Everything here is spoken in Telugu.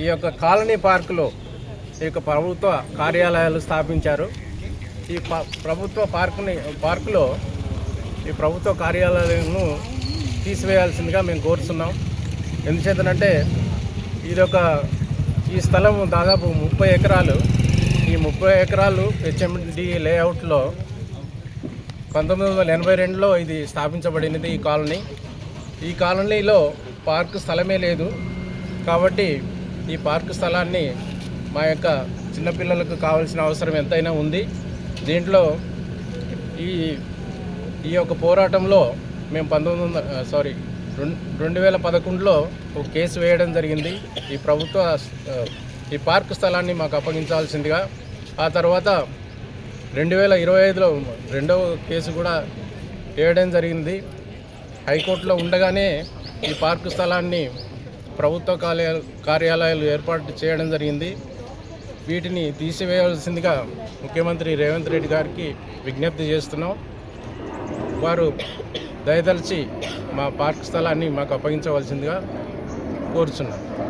ఈ యొక్క కాలనీ పార్కులో ఈ యొక్క ప్రభుత్వ కార్యాలయాలు స్థాపించారు. ఈ ప్రభుత్వ పార్కులో ఈ ప్రభుత్వ కార్యాలయాలను తీసివేయాల్సిందిగా మేము కోరుతున్నాం. ఎందుచేతనంటే ఈ స్థలం దాదాపు 30 ఎకరాలు. ఈ 30 ఎకరాలు హెచ్ఎండి లేఅవుట్లో 1982లో ఇది స్థాపించబడినది. ఈ కాలనీలో పార్కు స్థలమే లేదు. కాబట్టి ఈ పార్కు స్థలాన్ని మా యొక్క చిన్నపిల్లలకు కావాల్సిన అవసరం ఎంతైనా ఉంది. దీంట్లో ఈ యొక్క పోరాటంలో మేము 2011లో ఒక కేసు వేయడం జరిగింది. ఈ పార్కు స్థలాన్ని మాకు అప్పగించాల్సిందిగా. ఆ తర్వాత 2025లో రెండవ కేసు కూడా వేయడం జరిగింది. హైకోర్టులో ఉండగానే ఈ పార్కు స్థలాన్ని ప్రభుత్వ కార్యాలయాలు ఏర్పాటు చేయడం జరిగింది. వీటిని తీసివేయాల్సిందిగా ముఖ్యమంత్రి రేవంత్ రెడ్డి గారికి విజ్ఞప్తి చేస్తున్నాం. వారు దయతలిచి మా పార్క్ స్థలాన్ని మాకు అప్పగించవలసిందిగా కోరుచున్నాం.